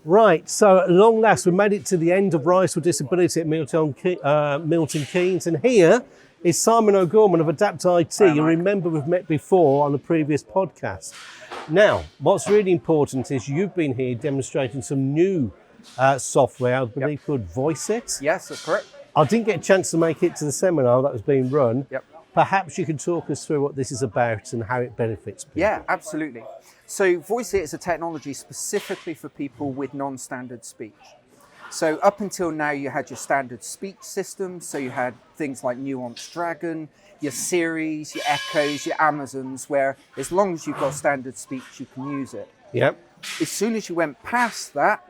Right, so at long last, we made it to the end of Rise4Disability at Milton Keynes, and here is Simon O'Gorman of Adapt IT. You remember we've met before on a previous podcast. Now, what's really important is you've been here demonstrating some new software, I believe called Voice It. Yes, that's correct. I didn't get a chance to make it to the seminar that was being run. Yep. Perhaps you could talk us through what this is about and how it benefits people. Yeah, absolutely. So Voice It is a technology specifically for people with non-standard speech. So up until now, you had your standard speech systems. So you had things like Nuance Dragon, your Siris, your Echoes, your Amazons, where as long as you've got standard speech, you can use it. Yep. As soon as you went past that,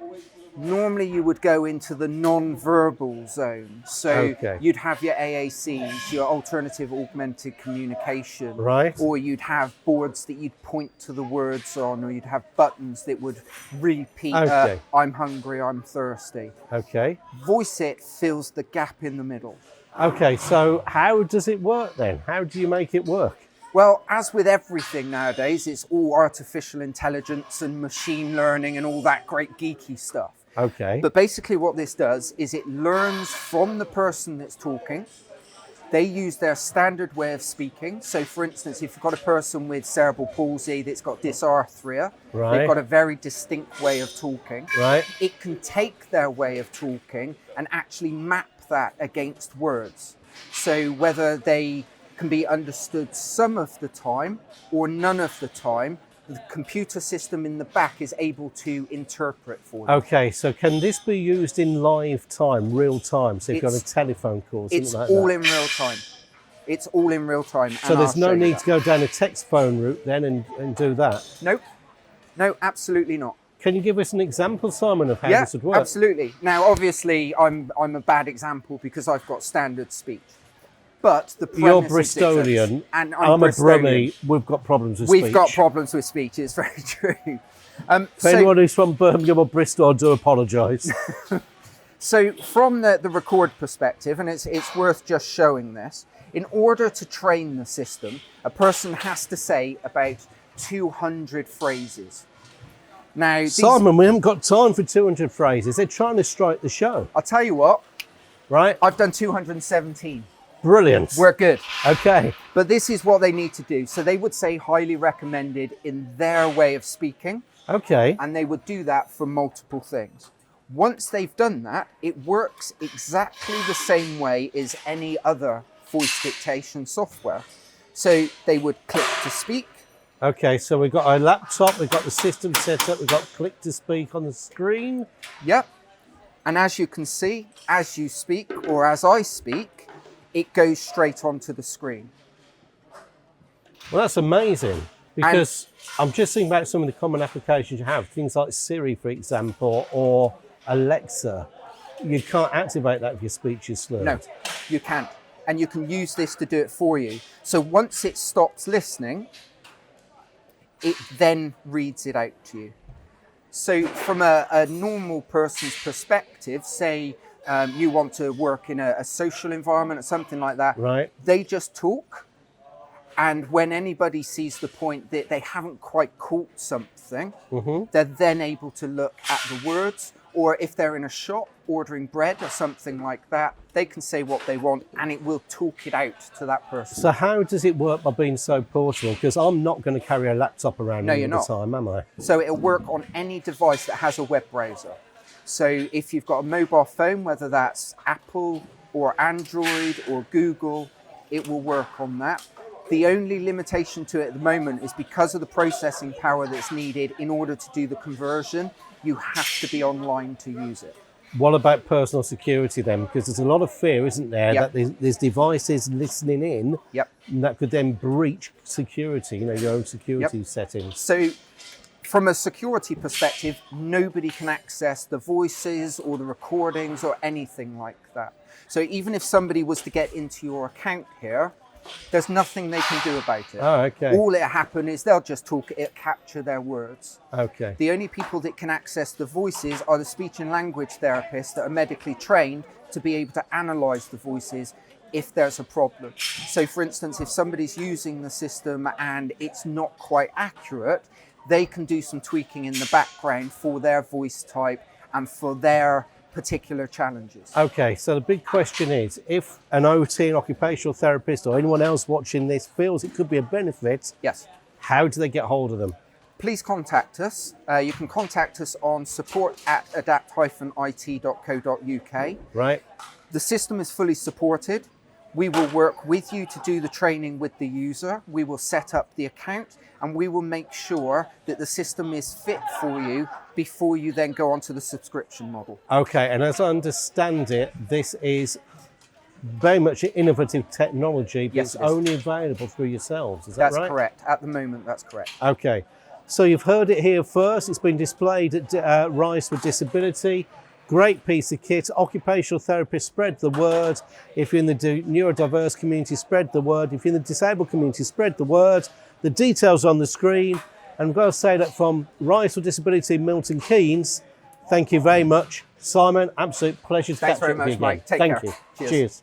normally you would go into the non-verbal zone. So you'd have your AACs, your alternative augmented communication. Right. Or you'd have boards that you'd point to the words on, or you'd have buttons that would repeat, I'm hungry, I'm thirsty. Okay. Voice It fills the gap in the middle. Okay, so how does it work then? How do you make it work? Well, as with everything nowadays, it's all artificial intelligence and machine learning and all that great geeky stuff. Okay. But basically what this does is it learns from the person that's talking. They use their standard way of speaking. So for instance, if you've got a person with cerebral palsy that's got dysarthria, they've got a very distinct way of talking. Right. It can take their way of talking and actually map that against words. So whether they can be understood some of the time or none of the time, the computer system in the back is able to interpret for them. Okay, so can this be used in live time, real time? So you've got a telephone call, something like that? It's all in real time. It's all in real time. So there's no need to go down a text phone route then and do that? Nope. No, absolutely not. Can you give us an example, Simon, of how this would work? Yeah, absolutely. Now, obviously, I'm a bad example because I've got standard speech. But the You're Bristolian, and I'm a Brummie. We've got problems with speech. We've got problems with speech, it's very true. For anyone who's from Birmingham or Bristol, I do apologise. So from the record perspective, and it's worth just showing this, in order to train the system, a person has to say about 200 phrases. Now, Simon, we haven't got time for 200 phrases. They're trying to strike the show. I'll tell you what. Right. I've done 217. Brilliant. We're good. Okay. But this is what they need to do. So they would say highly recommended in their way of speaking. Okay. And they would do that for multiple things. Once they've done that, it works exactly the same way as any other voice dictation software. So they would click to speak. Okay, so we've got our laptop, we've got the system set up, we've got click to speak on the screen. Yep. And as you can see, as you speak or as I speak, it goes straight onto the screen. Well, that's amazing, because I'm just thinking about some of the common applications you have, things like Siri, for example, or Alexa. You can't activate that if your speech is slurred. No, you can't. And you can use this to do it for you. So once it stops listening, it then reads it out to you. So from a normal person's perspective, say you want to work in a social environment or something like that, right? They just talk. And when anybody sees the point that they haven't quite caught something, they're then able to look at the words. Or if they're in a shop ordering bread or something like that, they can say what they want and it will talk it out to that person. So how does it work by being so portable? Because I'm not going to carry a laptop around all the time, am I? So it'll work on any device that has a web browser. So if you've got a mobile phone, whether that's Apple or Android or Google, it will work on that. The only limitation to it at the moment is because of the processing power that's needed in order to do the conversion, you have to be online to use it. What about personal security then? Because there's a lot of fear, isn't there, that there's devices listening in that could then breach security, your own security settings. So from a security perspective, nobody can access the voices or the recordings or anything like that. So even if somebody was to get into your account here, there's nothing they can do about it. Oh, okay. All it'll happen is they'll just talk, it'll capture their words. Okay. The only people that can access the voices are the speech and language therapists that are medically trained to be able to analyze the voices if there's a problem. So for instance, if somebody's using the system and it's not quite accurate, they can do some tweaking in the background for their voice type and for their particular challenges. Okay, so the big question is, if an OT, an occupational therapist, or anyone else watching this feels it could be a benefit, Yes. how do they get hold of them? Please contact us. You can contact us on support@adapt-it.co.uk. Right? The system is fully supported. We will work with you to do the training with the user. We will set up the account and we will make sure that the system is fit for you before you then go onto the subscription model. Okay, and as I understand it, this is very much innovative technology, but Yes, it's it is. only available through yourselves. Is that That's right? correct. At the moment, that's correct. Okay, so you've heard it here first. It's been displayed at Rise4Disability. Great piece of kit. Occupational therapists, spread the word. If you're in the neurodiverse community, spread the word. If you're in the disabled community, spread the word. The details on the screen. And I've got to say that from Rise4Disability, Milton Keynes, thank you very much. Simon, absolute pleasure to Thanks catch very up with you much, Mike. again. Take Thank care. you. Cheers. Cheers.